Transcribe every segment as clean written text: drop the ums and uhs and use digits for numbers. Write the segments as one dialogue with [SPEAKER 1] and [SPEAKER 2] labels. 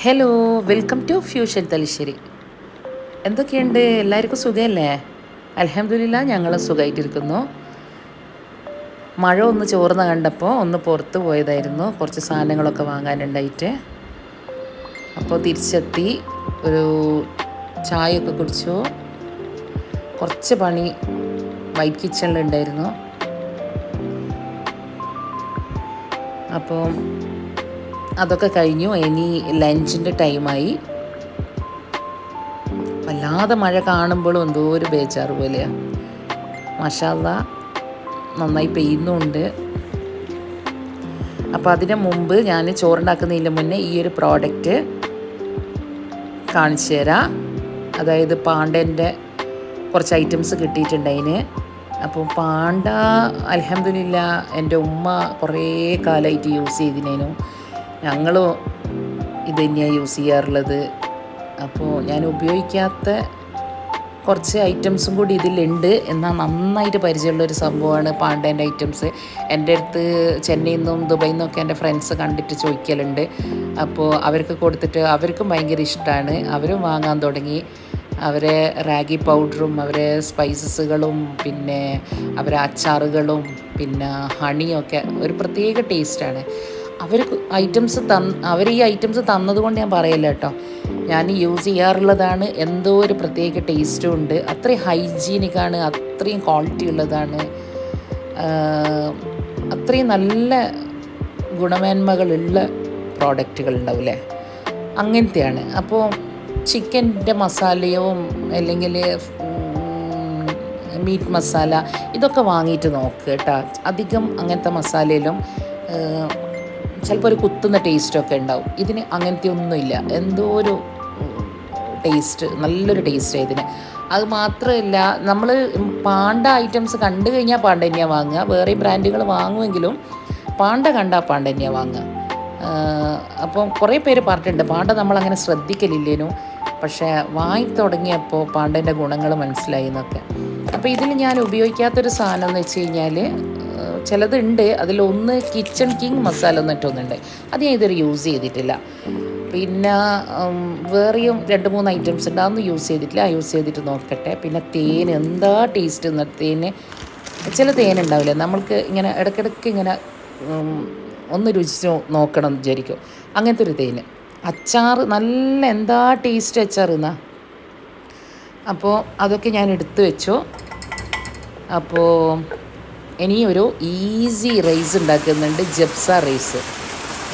[SPEAKER 1] Hello, welcome to fusion Thalassery. എന്തൊക്കെയുണ്ട്? എല്ലാവർക്കും സുഖമല്ലേ? അൽഹംദുലില്ലാ, ഞങ്ങൾ സുഖമായിട്ടിരിക്കുന്നു. മഴ ഒന്ന് ചോർന്ന് കണ്ടപ്പോൾ ഒന്ന് പുറത്ത് പോയതായിരുന്നു, കുറച്ച് സാധനങ്ങളൊക്കെ വാങ്ങാനുണ്ടായിട്ട്. അപ്പോൾ തിരിച്ചെത്തി, ഒരു ചായയൊക്കെ കുടിച്ചു. കുറച്ച് പണി വൈറ്റ് കിച്ചണിലുണ്ടായിരുന്നു. അപ്പോൾ അതൊക്കെ കഴിഞ്ഞു. ഇനി ലഞ്ചിൻ്റെ ടൈമായി. വല്ലാതെ മഴ കാണുമ്പോഴും എന്തോ ഒരു ബേജാറ് പോലെയാണ്. മാഷാ അല്ലാ, നന്നായി പെയ്യുന്നുണ്ട്. അപ്പോൾ അതിന് മുമ്പ് ഞാൻ ചോറുണ്ടാക്കുന്നതിന് മുന്നേ ഈ ഒരു പ്രോഡക്റ്റ് കാണിച്ചു തരാം. അതായത് പാണ്ടേൻ്റെ കുറച്ച് ഐറ്റംസ് കിട്ടിയിട്ടുണ്ട് അതിന്. അപ്പോൾ പാണ്ട അൽഹംദുലില്ലാ എൻ്റെ ഉമ്മ കുറേ കാലമായിട്ട് യൂസ് ചെയ്തിനേനു. ഞങ്ങളും ഇത് തന്നെയാണ് യൂസ് ചെയ്യാറുള്ളത്. അപ്പോൾ ഞാൻ ഉപയോഗിക്കാത്ത കുറച്ച് ഐറ്റംസും കൂടി ഇതിലുണ്ട്. എന്നാൽ നന്നായിട്ട് പരിചയമുള്ളൊരു സംഭവമാണ് പാണ്ടേൻ്റെ ഐറ്റംസ്. എൻ്റെ അടുത്ത് ചെന്നൈയിൽ നിന്നും ദുബൈയിൽ നിന്നൊക്കെ എൻ്റെ ഫ്രണ്ട്സ് കണ്ടിട്ട് ചോദിക്കലുണ്ട്. അപ്പോൾ അവർക്ക് കൊടുത്തിട്ട് അവർക്കും ഭയങ്കര ഇഷ്ടമാണ്. അവരും വാങ്ങാൻ തുടങ്ങി. അവരെ റാഗി പൗഡറും അവരെ സ്പൈസസുകളും പിന്നെ അവരെ അച്ചാറുകളും പിന്നെ ഹണിയൊക്കെ ഒരു പ്രത്യേക ടേസ്റ്റാണ്. അവർ ഈ ഐറ്റംസ് തന്നതുകൊണ്ട് ഞാൻ പറയില്ല കേട്ടോ. ഞാൻ യൂസ് ചെയ്യാറുള്ളതാണ്. എന്തോ ഒരു പ്രത്യേക ടേസ്റ്റും ഉണ്ട്. അത്രയും ഹൈജീനിക്കാണ്, അത്രയും ക്വാളിറ്റി ഉള്ളതാണ്, അത്രയും നല്ല ഗുണമേന്മകളുള്ള പ്രോഡക്റ്റുകൾ ഉണ്ടാവില്ലേ, അങ്ങനത്തെയാണ്. അപ്പോൾ ചിക്കൻ്റെ മസാലയും അല്ലെങ്കിൽ മീറ്റ് മസാല ഇതൊക്കെ വാങ്ങിയിട്ട് നോക്കുക കേട്ടോ. അധികം അങ്ങനത്തെ മസാലയിലും ചിലപ്പോൾ ഒരു കുത്തുന്ന ടേസ്റ്റൊക്കെ ഉണ്ടാവും. ഇതിന് അങ്ങനത്തെ ഒന്നുമില്ല. എന്തോ ഒരു ടേസ്റ്റ്, നല്ലൊരു ടേസ്റ്റ് ഇതിന്. അത് മാത്രമല്ല, നമ്മൾ പാണ്ട ഐറ്റംസ് കണ്ടു കഴിഞ്ഞാൽ പാണ്ട തന്നെയാണ് വാങ്ങുക. വേറെ ബ്രാൻഡുകൾ വാങ്ങുമെങ്കിലും പാണ്ട കണ്ടാൽ പാണ്ട തന്നെയാണ് വാങ്ങുക. അപ്പം കുറേ പേര് പറഞ്ഞിട്ടുണ്ട് പാണ്ട നമ്മളങ്ങനെ ശ്രദ്ധിക്കലില്ലേനു, പക്ഷേ വാങ്ങി തുടങ്ങിയപ്പോൾ പാണ്ടൻ്റെ ഗുണങ്ങൾ മനസ്സിലായി എന്നൊക്കെ. അപ്പോൾ ഇതിൽ ഞാൻ ഉപയോഗിക്കാത്തൊരു സാധനം എന്ന് വെച്ച് കഴിഞ്ഞാൽ ചിലതുണ്ട്. അതിലൊന്ന് കിച്ചൺ കിങ് മസാല എന്നിട്ടൊന്നുണ്ട്. അത് ഞാൻ ഇതുവരെ യൂസ് ചെയ്തിട്ടില്ല. പിന്നെ വേറെയും 2-3 ഐറ്റംസ് ഉണ്ട്, അതൊന്നും യൂസ് ചെയ്തിട്ടില്ല. യൂസ് ചെയ്തിട്ട് നോക്കട്ടെ. പിന്നെ തേൻ, എന്താ ടേസ്റ്റ് എന്ന തേന്. ചില തേനുണ്ടാവില്ലേ, നമ്മൾക്ക് ഇങ്ങനെ ഇടയ്ക്കിടയ്ക്ക് ഇങ്ങനെ ഒന്ന് രുചിച്ച് നോക്കണം എന്ന് വിചാരിക്കും. അങ്ങനത്തെ ഒരു തേന്. അച്ചാർ നല്ല എന്താ ടേസ്റ്റ് അച്ചാർ എന്നാ. അപ്പോൾ അതൊക്കെ ഞാൻ എടുത്തു വെച്ചു. അപ്പോൾ ഇനി ഒരു ഈസി റൈസ് ഉണ്ടാക്കുന്നുണ്ട്, ജബ്സ റൈസ്.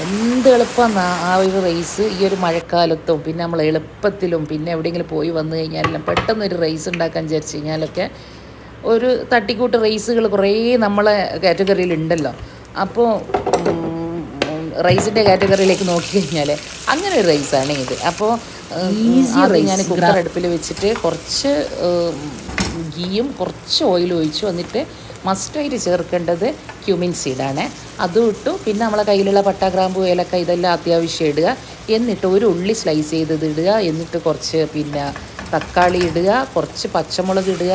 [SPEAKER 1] എന്ത് എളുപ്പമാണ് ആ ഒരു റൈസ് ഈ ഒരു മഴക്കാലത്തും. പിന്നെ നമ്മൾ എളുപ്പത്തിലും പിന്നെ എവിടെയെങ്കിലും പോയി വന്നു കഴിഞ്ഞാലും പെട്ടെന്നൊരു റൈസ് ഉണ്ടാക്കാൻ വിചാരിച്ച് കഴിഞ്ഞാലൊക്കെ ഒരു തട്ടിക്കൂട്ട് റൈസുകൾ കുറേ നമ്മളെ കാറ്റഗറിയിൽ ഉണ്ടല്ലോ. അപ്പോൾ റൈസിൻ്റെ കാറ്റഗറിയിലേക്ക് നോക്കിക്കഴിഞ്ഞാൽ അങ്ങനെ ഒരു റൈസാണ് ഇത്. അപ്പോൾ ആദ്യം ഞാൻ കുക്കർ അടുപ്പിൽ വെച്ചിട്ട് കുറച്ച് ഗീയും കുറച്ച് ഓയിലും ഒഴിച്ചു. എന്നിട്ട് മസ്റ്റായിട്ട് ചേർക്കേണ്ടത് ക്യൂമിൻ സീഡാണ്. അതും ഇട്ടു. പിന്നെ നമ്മളെ കയ്യിലുള്ള പട്ട, ഗ്രാമ്പു, ഏലക്ക ഇതെല്ലാം അത്യാവശ്യം ഇടുക. എന്നിട്ട് ഒരു ഉള്ളി സ്ലൈസ് ചെയ്തത് ഇടുക. എന്നിട്ട് കുറച്ച് പിന്നെ തക്കാളി ഇടുക, കുറച്ച് പച്ചമുളക് ഇടുക,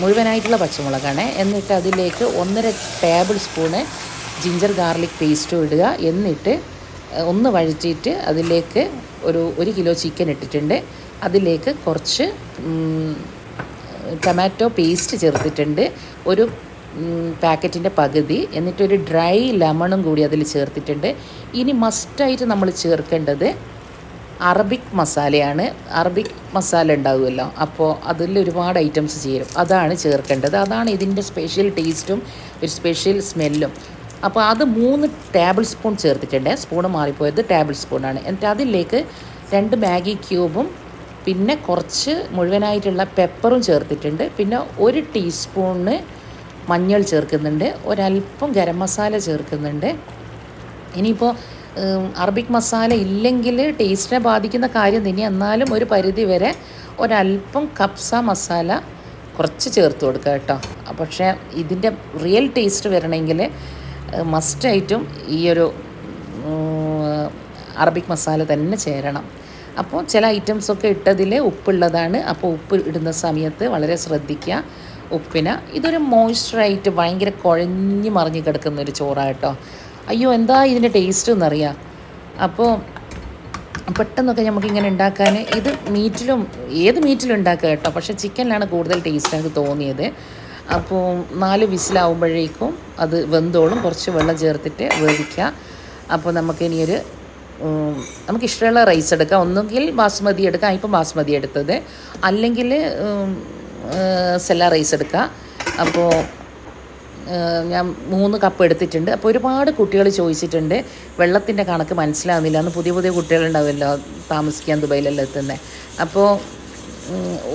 [SPEAKER 1] മുഴുവനായിട്ടുള്ള പച്ചമുളകാണ്. എന്നിട്ട് അതിലേക്ക് 1.5 ടേബിൾ സ്പൂണ് ജിഞ്ചർ ഗാർലിക് പേസ്റ്റും ഇടുക. എന്നിട്ട് ഒന്ന് വഴറ്റിയിട്ട് അതിലേക്ക് ഒരു കിലോ ചിക്കൻ ഇട്ടിട്ടുണ്ട്. അതിലേക്ക് കുറച്ച് ടൊമാറ്റോ പേസ്റ്റ് ചേർത്തിട്ടുണ്ട്, ഒരു പാക്കറ്റിൻ്റെ പകുതി. എന്നിട്ടൊരു ഡ്രൈ ലെമണും കൂടി അതിൽ ചേർത്തിട്ടുണ്ട്. ഇനി മസ്റ്റായിട്ട് നമ്മൾ ചേർക്കേണ്ടത് അറബിക് മസാലയാണ്. അറബിക് മസാല ഉണ്ടാവുമല്ലോ, അപ്പോൾ അതിൽ ഒരുപാട് ഐറ്റംസ് ചേരും. അതാണ് ചേർക്കേണ്ടത്. അതാണ് ഇതിൻ്റെ സ്പെഷ്യൽ ടേസ്റ്റും ഒരു സ്പെഷ്യൽ സ്മെല്ലും. അപ്പോൾ അത് 3 ടേബിൾ സ്പൂൺ ചേർത്തിട്ടുണ്ട്. സ്പൂണ് മാറിപ്പോയത് ടേബിൾ സ്പൂണാണ്. എന്നിട്ട് അതിലേക്ക് 2 മാഗി ക്യൂബും പിന്നെ കുറച്ച് മുഴുവനായിട്ടുള്ള പെപ്പറും ചേർത്തിട്ടുണ്ട്. പിന്നെ 1 ടീസ്പൂണ് മഞ്ഞൾ ചേർക്കുന്നുണ്ട്, ഒരല്പം ഗരം മസാല ചേർക്കുന്നുണ്ട്. ഇനിയിപ്പോൾ അറബിക് മസാല ഇല്ലെങ്കിൽ ടേസ്റ്റിനെ ബാധിക്കുന്ന കാര്യം തന്നെ. എന്നാലും ഒരു പരിധി വരെ ഒരല്പം കബ്സ മസാല കുറച്ച് ചേർത്ത് കൊടുക്കുക കേട്ടോ. പക്ഷേ ഇതിൻ്റെ റിയൽ ടേസ്റ്റ് വരണമെങ്കിൽ മസ്റ്റായിട്ടും ഈ ഒരു അറബിക് മസാല തന്നെ ചേരണം. അപ്പോൾ ചില ഐറ്റംസൊക്കെ ഇട്ടതിൽ ഉപ്പുള്ളതാണ്. അപ്പോൾ ഉപ്പ് ഇടുന്ന സമയത്ത് വളരെ ശ്രദ്ധിക്കുക ഉപ്പിന്. ഇതൊരു മോയ്സ്ചറായിട്ട് ഭയങ്കര കുഴഞ്ഞു മറിഞ്ഞ് കിടക്കുന്നൊരു ചോറാണ് കേട്ടോ. അയ്യോ, എന്താ ഇതിൻ്റെ ടേസ്റ്റ് എന്നറിയാം. അപ്പോൾ പെട്ടെന്നൊക്കെ നമുക്കിങ്ങനെ ഉണ്ടാക്കാൻ ഇത് മീറ്റിലും ഏത് മീറ്റിലും ഉണ്ടാക്കുക കേട്ടോ, പക്ഷേ ചിക്കനിലാണ് കൂടുതൽ ടേസ്റ്റ് എനിക്ക് തോന്നിയത്. അപ്പോൾ 4 വിസിലാവുമ്പോഴേക്കും അത് വെന്തോളും. കുറച്ച് വെള്ളം ചേർത്തിട്ട് വേവിക്കുക. അപ്പോൾ നമുക്കിനിയൊരു നമുക്കിഷ്ടമുള്ള റൈസ് എടുക്കാം. ഒന്നുകിൽ ബാസ്മതി എടുക്കാം, ഇപ്പം ബാസ്മതി എടുത്തത്, അല്ലെങ്കിൽ സെല്ല റൈസ് എടുക്കുക. അപ്പോൾ ഞാൻ 3 കപ്പ് എടുത്തിട്ടുണ്ട്. അപ്പോൾ ഒരുപാട് കുട്ടികൾ ചോദിച്ചിട്ടുണ്ട് വെള്ളത്തിൻ്റെ കണക്ക് മനസ്സിലാകുന്നില്ല. അന്ന് പുതിയ പുതിയ കുട്ടികളുണ്ടാവുമല്ലോ താമസിക്കാൻ ദുബൈയിലെല്ലാം എത്തുന്നത്. അപ്പോൾ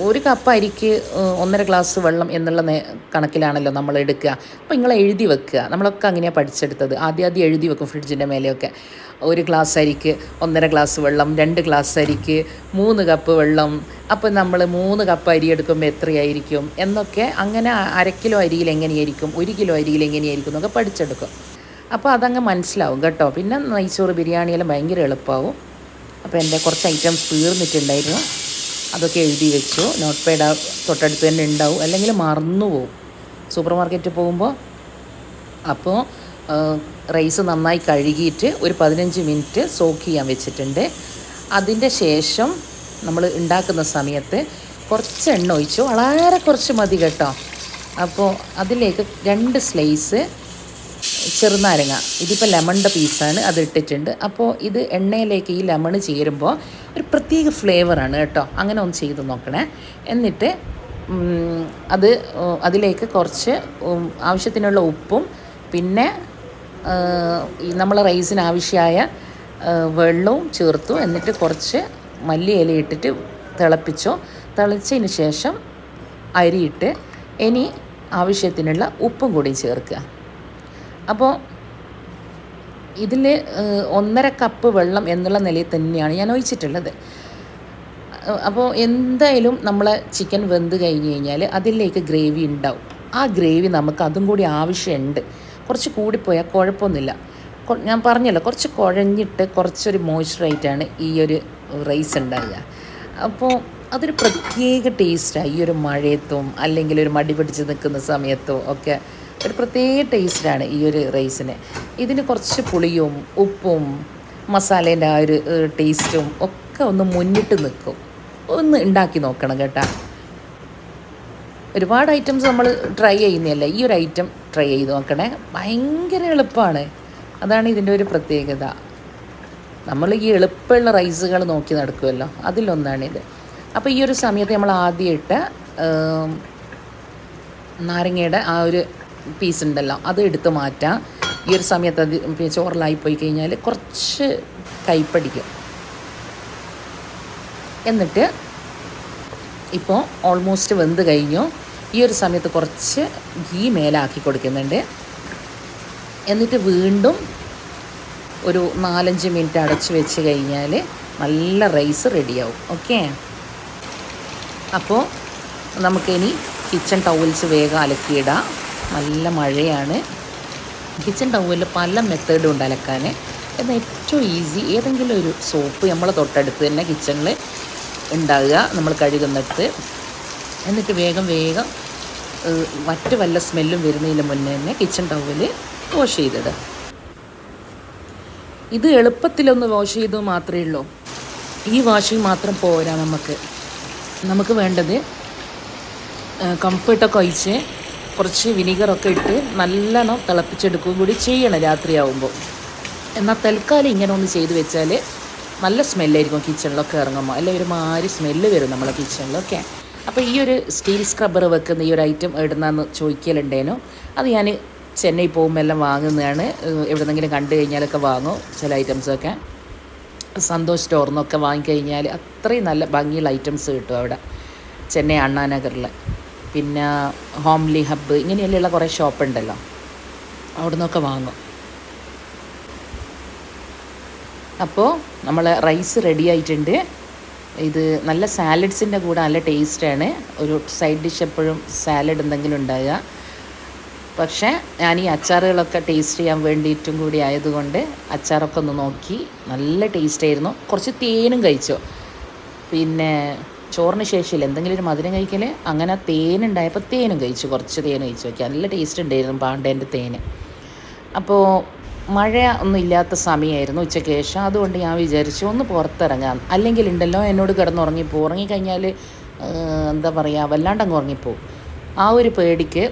[SPEAKER 1] 1 കപ്പ് അരിക്ക് 1.5 ഗ്ലാസ് വെള്ളം എന്നുള്ള കണക്കിലാണല്ലോ നമ്മൾ എടുക്കുക. അപ്പോൾ നിങ്ങൾ എഴുതി വെക്കുക. നമ്മളൊക്കെ അങ്ങനെയാണ് പഠിച്ചെടുത്തത്. ആദ്യം എഴുതി വെക്കും ഫ്രിഡ്ജിൻ്റെ മേലെയൊക്കെ. 1 ഗ്ലാസ് അരിക്ക് 1.5 ഗ്ലാസ് വെള്ളം, 2 ഗ്ലാസ് അരിക്ക് 3 കപ്പ് വെള്ളം. അപ്പോൾ നമ്മൾ 3 കപ്പ് അരി എടുക്കുമ്പോൾ എത്രയായിരിക്കും എന്നൊക്കെ, അങ്ങനെ 1/2 കിലോ അരിയിൽ എങ്ങനെയായിരിക്കും, 1 കിലോ അരിയിൽ എങ്ങനെയായിരിക്കും എന്നൊക്കെ പഠിച്ചെടുക്കും. അപ്പോൾ അതങ്ങ് മനസ്സിലാവും കേട്ടോ. പിന്നെ നെയ്ച്ചോറ് ബിരിയാണിയെല്ലാം ഭയങ്കര എളുപ്പമാവും. അപ്പോൾ എൻ്റെ കുറച്ച് ഐറ്റംസ് തീർന്നിട്ടുണ്ടായിരുന്നു, അതൊക്കെ എഴുതി വെച്ചു. നോട്ട് പാഡ് തൊട്ടടുത്ത് തന്നെ ഉണ്ടാവും, അല്ലെങ്കിൽ മറന്നു പോവും സൂപ്പർ മാർക്കറ്റിൽ പോകുമ്പോൾ. അപ്പോൾ റൈസ് നന്നായി കഴുകിയിട്ട് ഒരു 15 മിനിറ്റ് സോക്ക് ചെയ്യാൻ വെച്ചിട്ടുണ്ട്. അതിൻ്റെ ശേഷം നമ്മൾ ഉണ്ടാക്കുന്ന സമയത്ത് കുറച്ച് എണ്ണ ഒഴിച്ചു, വളരെ കുറച്ച് മതി കേട്ടോ. അപ്പോൾ അതിലേക്ക് 2 സ്ലൈസ് ചെറുനാരങ്ങ, ഇതിപ്പോൾ ലെമണിൻ്റെ പീസാണ്, അത് ഇട്ടിട്ടുണ്ട്. അപ്പോൾ ഇത് എണ്ണയിലേക്ക് ഈ ലെമൺ ചേരുമ്പോൾ ഒരു പ്രത്യേക ഫ്ലേവറാണ് കേട്ടോ. അങ്ങനെ ഒന്ന് ചെയ്ത് നോക്കണേ. എന്നിട്ട് അതിലേക്ക് കുറച്ച് ആവശ്യത്തിനുള്ള ഉപ്പും പിന്നെ നമ്മളെ റൈസിന് ആവശ്യമായ വെള്ളവും ചേർത്തു. എന്നിട്ട് കുറച്ച് മല്ലിയില ഇട്ടിട്ട് തിളപ്പിച്ചു. തിളച്ചതിന് ശേഷം അരിയിട്ട് ഇനി ആവശ്യത്തിനുള്ള ഉപ്പും കൂടി ചേർക്കുക. അപ്പോൾ ഇതിൽ 1.5 കപ്പ് വെള്ളം എന്നുള്ള നിലയിൽ തന്നെയാണ് ഞാൻ ഒഴിച്ചിട്ടുള്ളത്. അപ്പോൾ എന്തായാലും നമ്മളെ ചിക്കൻ വെന്ത് കഴിഞ്ഞ് കഴിഞ്ഞാൽ അതിലേക്ക് ഗ്രേവി ഉണ്ടാവും. ആ ഗ്രേവി നമുക്ക് അതും കൂടി ആവശ്യമുണ്ട്. കുറച്ച് കൂടിപ്പോയാൽ കുഴപ്പമൊന്നുമില്ല. ഞാൻ പറഞ്ഞല്ലോ, കുറച്ച് കുഴഞ്ഞിട്ട് കുറച്ചൊരു മോയ്സ്ചറായിട്ടാണ് ഈ ഒരു റൈസ് ഉണ്ടാവുക. അപ്പോൾ അതൊരു പ്രത്യേക ടേസ്റ്റാണ്. ഈ ഒരു മഴയത്തും അല്ലെങ്കിൽ ഒരു മടി പിടിച്ച് നിൽക്കുന്ന സമയത്തോ ഒക്കെ ഒരു പ്രത്യേക ടേസ്റ്റാണ് ഈ ഒരു റൈസിന്. ഇതിന് കുറച്ച് പുളിയും ഉപ്പും മസാലേൻ്റെ ആ ഒരു ടേസ്റ്റും ഒക്കെ ഒന്ന് മുന്നിട്ട് നിൽക്കും. ഒന്ന് ഉണ്ടാക്കി നോക്കണം കേട്ടോ. ഒരുപാട് ഐറ്റംസ് നമ്മൾ ട്രൈ ചെയ്യുന്നതല്ല, ഈ ഒരു ഐറ്റം ട്രൈ ചെയ്ത് നോക്കണേ. ഭയങ്കര എളുപ്പമാണ്, അതാണ് ഇതിൻ്റെ ഒരു പ്രത്യേകത. നമ്മൾ ഈ എളുപ്പമുള്ള റൈസുകൾ നോക്കി നടക്കുമല്ലോ, അതിലൊന്നാണിത്. അപ്പോൾ ഈ ഒരു സമയത്ത് നമ്മൾ ആദ്യമായിട്ട് നാരങ്ങയുടെ ആ ഒരു പീസ് ഉണ്ടല്ലോ അത് എടുത്ത് മാറ്റാം. ഈ ഒരു സമയത്ത് അത് ചോറിലായി പോയി കഴിഞ്ഞാൽ കുറച്ച് കയ്പ്പടിക്കും. എന്നിട്ട് ഇപ്പോൾ ഓൾമോസ്റ്റ് വെന്ത് കഴിഞ്ഞു. ഈ ഒരു സമയത്ത് കുറച്ച് ഗീ മേലാക്കി കൊടുക്കുന്നുണ്ട്. എന്നിട്ട് വീണ്ടും ഒരു 4-5 മിനിറ്റ് അടച്ച് വെച്ച് കഴിഞ്ഞാൽ നല്ല റൈസ് റെഡിയാവും. ഓക്കെ, അപ്പോൾ നമുക്കിനി കിച്ചൺ ടവൽസ് വേഗം അലക്കിയിടാം. നല്ല മഴയാണ്. കിച്ചൺ ടവലിൽ പല മെത്തേഡും ഉണ്ട് അലക്കാൻ. എന്നാൽ ഏറ്റവും ഈസി ഏതെങ്കിലും ഒരു സോപ്പ് നമ്മളെ തൊട്ടടുത്ത് തന്നെ കിച്ചണിൽ ഉണ്ടാകുക, നമ്മൾ കഴുകുന്നിടത്ത്. എന്നിട്ട് വേഗം മറ്റ് വല്ല സ്മെല്ലും വരുന്നതിന് മുന്നേ തന്നെ കിച്ചൺ ടവൽ വാഷ് ചെയ്തിടുക. ഇത് എളുപ്പത്തിലൊന്ന് വാഷ് ചെയ്തു മാത്രമേ ഉള്ളൂ. ഈ വാഷിങ് മാത്രം പോരാ. നമുക്ക് വേണ്ടത് കംഫർട്ടൊക്കെ ഒഴിച്ച് കുറച്ച് വിനീഗറൊക്കെ ഇട്ട് നല്ലോണം തിളപ്പിച്ചെടുക്കുകയും കൂടി ചെയ്യണം രാത്രിയാവുമ്പോൾ. എന്നാൽ തൽക്കാലം ഇങ്ങനെ ഒന്ന് ചെയ്ത് വെച്ചാൽ നല്ല സ്മെല്ലായിരിക്കും കിച്ചണിലൊക്കെ ഇറങ്ങുമ്പോൾ. അല്ലെങ്കിൽ ഒരുമാതിരി സ്മെല്ല് വരും നമ്മളെ കിച്ചണിലൊക്കെ. അപ്പോൾ ഈ ഒരു സ്റ്റീൽ സ്ക്രബ്ബർ വെക്കുന്ന ഈ ഒരു ഐറ്റം എവിടുന്നാന്ന് ചോദിക്കലുണ്ടേനു. അത് ഞാൻ ചെന്നൈ പോകുമ്പോൾ എല്ലാം വാങ്ങുന്നതാണ്. എവിടെന്നെങ്കിലും കണ്ടു കഴിഞ്ഞാലൊക്കെ വാങ്ങും ചില ഐറ്റംസൊക്കെ. സന്തോഷ് സ്റ്റോറിൽ നിന്നൊക്കെ വാങ്ങിക്കഴിഞ്ഞാൽ അത്രയും നല്ല ഭംഗിയുള്ള ഐറ്റംസ് കിട്ടും അവിടെ ചെന്നൈ അണ്ണാനഗറിൽ. പിന്നെ ഹോംലി ഹബ്ബ് ഇങ്ങനെയുള്ള കുറേ ഷോപ്പുണ്ടല്ലോ, അവിടെ നിന്നൊക്കെ വാങ്ങും. അപ്പോൾ നമ്മൾ റൈസ് റെഡി ആയിട്ടുണ്ട്. ഇത് നല്ല സാലഡ്സിൻ്റെ കൂടെ നല്ല ടേസ്റ്റാണ്. ഒരു സൈഡ് ഡിഷ് എപ്പോഴും സാലഡ് എന്തെങ്കിലും ഉണ്ടാകുക. പക്ഷേ ഞാൻ ഈ അച്ചാറുകളൊക്കെ ടേസ്റ്റ് ചെയ്യാൻ വേണ്ടിയിട്ടും കൂടി ആയതുകൊണ്ട് അച്ചാറൊക്കെ ഒന്ന് നോക്കി. നല്ല ടേസ്റ്റായിരുന്നു. കുറച്ച് തേനും കഴിച്ചു. പിന്നെ ചോറിന് ശേഷമില്ല എന്തെങ്കിലും ഒരു മധുരം കഴിക്കൽ, അങ്ങനെ തേനുണ്ടായപ്പോൾ തേനും കഴിച്ചു. കുറച്ച് തേൻ കഴിച്ചു നോക്കി. നല്ല ടേസ്റ്റ് ഉണ്ടായിരുന്നു പാണ്ടേൻ്റെ തേന്. അപ്പോൾ മഴ ഒന്നും ഇല്ലാത്ത സമയമായിരുന്നു ഉച്ചയ്ക്ക് ശേഷം. അതുകൊണ്ട് ഞാൻ വിചാരിച്ചു ഒന്ന് പുറത്തിറങ്ങാം. അല്ലെങ്കിൽ ഉണ്ടല്ലോ എന്നോട് കിടന്നുറങ്ങിപ്പോവും. ഉറങ്ങിക്കഴിഞ്ഞാൽ എന്താ പറയുക, വല്ലാണ്ടങ്ങ് ഉറങ്ങിപ്പോവും. ആ ഒരു പേടിക്ക്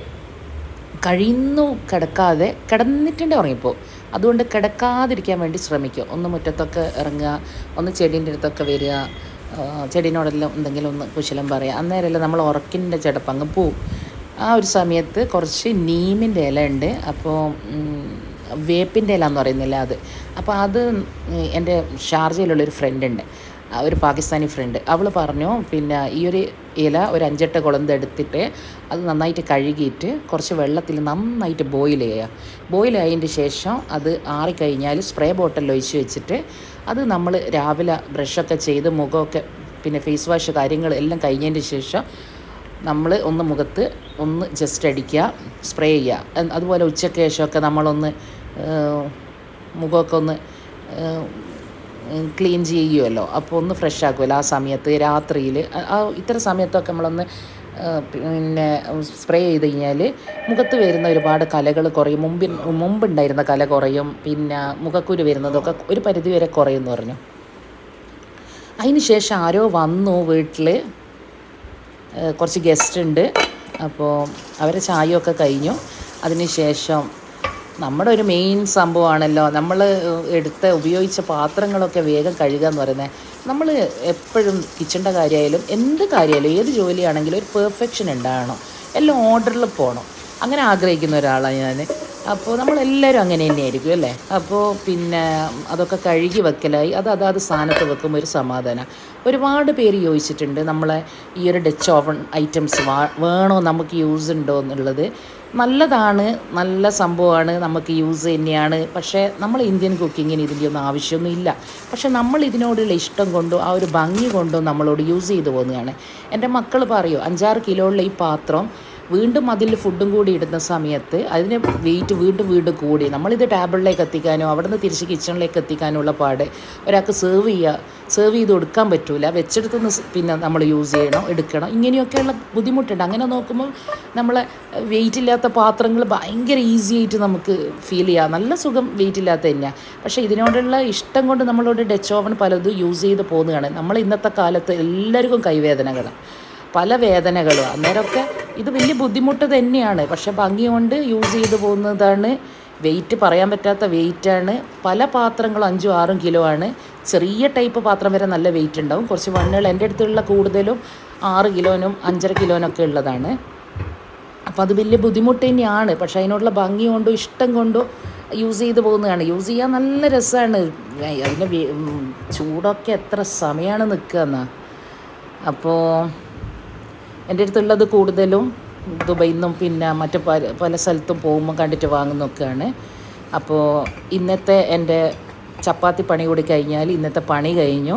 [SPEAKER 1] കഴിയുന്നു കിടക്കാതെ, കിടന്നിട്ടുണ്ടേ ഉറങ്ങിപ്പോവും. അതുകൊണ്ട് കിടക്കാതിരിക്കാൻ വേണ്ടി ശ്രമിക്കുക. ഒന്ന് മുറ്റത്തൊക്കെ ഇറങ്ങുക, ഒന്ന് ചെടീൻ്റെ അടുത്തൊക്കെ വരിക, ചെടീനോടെല്ലാം എന്തെങ്കിലും ഒന്ന് കുശലം പറയുക. അന്നേരമല്ല നമ്മൾ ഉറക്കിൻ്റെ ചിടപ്പങ്ങ് പോവും. ആ ഒരു സമയത്ത് കുറച്ച് നീമിൻ്റെ ഇല ഉണ്ട്. അപ്പോൾ വേപ്പിൻ്റെ ഇല എന്ന് പറയുന്നില്ല അത്. അപ്പോൾ അത് എൻ്റെ ഷാർജയിലുള്ളൊരു ഫ്രണ്ടുണ്ട്, ഒരു പാകിസ്ഥാനി ഫ്രണ്ട്. അവൾ പറഞ്ഞു, പിന്നെ ഈ ഒരു ഇല ഒരു 5-8 കുളന്ത് എടുത്തിട്ട് അത് നന്നായിട്ട് കഴുകിയിട്ട് കുറച്ച് വെള്ളത്തിൽ നന്നായിട്ട് ബോയിൽ ചെയ്യുക. ബോയിൽ ആയതിൻ്റെ ശേഷം അത് ആറിക്കഴിഞ്ഞാൽ സ്പ്രേ ബോട്ടിൽ ഒഴിച്ച് വെച്ചിട്ട് അത് നമ്മൾ രാവിലെ ബ്രഷൊക്കെ ചെയ്ത് മുഖമൊക്കെ പിന്നെ ഫേസ് വാഷ് കാര്യങ്ങൾ എല്ലാം കഴിഞ്ഞതിൻ്റെ ശേഷം നമ്മൾ ഒന്ന് മുഖത്ത് ഒന്ന് ജസ്റ്റ് അടിക്കുക, സ്പ്രേ ചെയ്യുക. അതുപോലെ ഉച്ചയ്ക്ക് ശേഷമൊക്കെ നമ്മളൊന്ന് മുഖമൊക്കെ ഒന്ന് ക്ലീൻ ചെയ്യുമല്ലോ, അപ്പോൾ ഒന്ന് ഫ്രഷ് ആക്കുമല്ലോ ആ സമയത്ത്. രാത്രിയിൽ ഇത്തരം സമയത്തൊക്കെ നമ്മളൊന്ന് പിന്നെ സ്പ്രേ ചെയ്ത് കഴിഞ്ഞാൽ മുഖത്ത് വരുന്ന ഒരുപാട് കലകൾ കുറയും. മുമ്പുണ്ടായിരുന്ന കല കുറയും. പിന്നെ മുഖക്കുരു വരുന്നതൊക്കെ ഒരു പരിധി വരെ കുറയും എന്ന് പറഞ്ഞു. അതിന് ശേഷം ആരോ വന്നു വീട്ടിൽ, കുറച്ച് ഗസ്റ്റ് ഉണ്ട്. അപ്പോൾ അവരെ ചായയൊക്കെ കഴിഞ്ഞു. അതിന് ശേഷം നമ്മുടെ ഒരു മെയിൻ സംഭവമാണല്ലോ, നമ്മൾ ഉപയോഗിച്ച പാത്രങ്ങളൊക്കെ വേഗം കഴുകുക എന്ന് പറയുന്നത്. നമ്മൾ എപ്പോഴും കിച്ചണിൻ്റെ കാര്യമായാലും എന്ത് കാര്യമായാലും ഏത് ജോലിയാണെങ്കിലും ഒരു പെർഫെക്ഷൻ ഉണ്ടാകണം, എല്ലാം ഓർഡറിൽ പോകണം. അങ്ങനെ ആഗ്രഹിക്കുന്ന ഒരാളാണ് ഞാൻ. അപ്പോൾ നമ്മളെല്ലാവരും അങ്ങനെ തന്നെയായിരിക്കും അല്ലേ. അപ്പോൾ പിന്നെ അതൊക്കെ കഴുകി വെക്കലായി അതാത് സ്ഥാനത്ത് വെക്കുമ്പോൾ ഒരു സമാധാനം. ഒരുപാട് പേര് ചോദിച്ചിട്ടുണ്ട് നമ്മളെ ഈ ഒരു ഡച്ച് ഓവൻ ഐറ്റംസ് വേണോ, നമുക്ക് യൂസ് ഉണ്ടോ എന്നുള്ളത്. നല്ലതാണ്, നല്ല സംഭവമാണ്, നമുക്ക് യൂസ് തന്നെയാണ്. പക്ഷേ നമ്മൾ ഇന്ത്യൻ കുക്കിങ്ങിന് ഇതിൻ്റെ ഒന്നും ആവശ്യമൊന്നുമില്ല. പക്ഷേ നമ്മൾ ഇതിനോടുള്ള ഇഷ്ടം കൊണ്ടോ ആ ഒരു ഭംഗി കൊണ്ടോ നമ്മളോട് യൂസ് ചെയ്തു പോകുന്നതാണ്. എൻ്റെ മക്കൾ പറയും 5-6 കിലോയുള്ള ഈ പാത്രം വീണ്ടും അതിൽ ഫുഡും കൂടി ഇടുന്ന സമയത്ത് അതിന് വെയിറ്റ് വീണ്ടും കൂടി. നമ്മളിത് ടേബിളിലേക്ക് എത്തിക്കാനോ അവിടെ നിന്ന് തിരിച്ച് കിച്ചണിലേക്ക് എത്തിക്കാനോ ഉള്ള പാട്. ഒരാൾക്ക് സെർവ് ചെയ്ത് കൊടുക്കാൻ പറ്റില്ല, വെച്ചെടുത്തുനിന്ന് പിന്നെ നമ്മൾ യൂസ് ചെയ്യണം, എടുക്കണം, ഇങ്ങനെയൊക്കെയുള്ള ബുദ്ധിമുട്ടുണ്ട്. അങ്ങനെ നോക്കുമ്പോൾ നമ്മളെ വെയിറ്റ് ഇല്ലാത്ത പാത്രങ്ങൾ ഭയങ്കര ഈസി ആയിട്ട് നമുക്ക് ഫീൽ ചെയ്യാം. നല്ല സുഖം വെയിറ്റ് ഇല്ലാത്ത തന്നെയാണ്. പക്ഷേ ഇതിനോടുള്ള ഇഷ്ടം കൊണ്ട് നമ്മളോട് ഡച്ച് ഓവൻ പലതും യൂസ് ചെയ്ത് പോകുന്നതാണ്. നമ്മൾ ഇന്നത്തെ കാലത്ത് എല്ലാവർക്കും കൈവേദനകളാണ്, പല വേദനകളും. അന്നേരമൊക്കെ ഇത് വലിയ ബുദ്ധിമുട്ട് തന്നെയാണ്. പക്ഷേ ഭംഗി കൊണ്ട് യൂസ് ചെയ്ത് പോകുന്നതാണ്. വെയിറ്റ് പറയാൻ പറ്റാത്ത വെയിറ്റാണ്. പല പാത്രങ്ങളും 5-6 കിലോ ആണ്. ചെറിയ ടൈപ്പ് പാത്രം വരെ നല്ല വെയിറ്റ് ഉണ്ടാവും. കുറച്ച് വണ്ണുകൾ എൻ്റെ അടുത്തുള്ള കൂടുതലും 6 കിലോനും 5.5 കിലോനൊക്കെ ഉള്ളതാണ്. അപ്പോൾ അത് വലിയ ബുദ്ധിമുട്ട് തന്നെയാണ്. പക്ഷേ അതിനോടുള്ള ഭംഗി കൊണ്ടോ ഇഷ്ടം കൊണ്ടോ യൂസ് ചെയ്ത് പോകുന്നതാണ്. യൂസ് ചെയ്യാൻ നല്ല രസമാണ്. അതിൻ്റെ ചൂടൊക്കെ എത്ര സമയമാണ് നിൽക്കുക എന്നാ. അപ്പോൾ എൻ്റെ അടുത്തുള്ളത് കൂടുതലും ദുബൈയിൽ നിന്നും പിന്നെ മറ്റ് പല സ്ഥലത്തും പോകുമ്പോൾ കണ്ടിട്ട് വാങ്ങുന്നൊക്കെയാണ്. അപ്പോൾ ഇന്നത്തെ എൻ്റെ ചപ്പാത്തി പണി കൂടി കഴിഞ്ഞാൽ ഇന്നത്തെ പണി കഴിഞ്ഞു.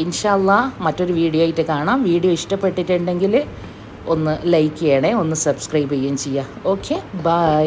[SPEAKER 1] ഇൻഷാ അല്ലാഹ് മറ്റൊരു വീഡിയോ ആയിട്ട് കാണാം. വീഡിയോ ഇഷ്ടപ്പെട്ടിട്ടുണ്ടെങ്കിൽ ഒന്ന് ലൈക്ക് ചെയ്യണേ, ഒന്ന് സബ്സ്ക്രൈബ് ചെയ്യുകയും ചെയ്യുക. Okay, by.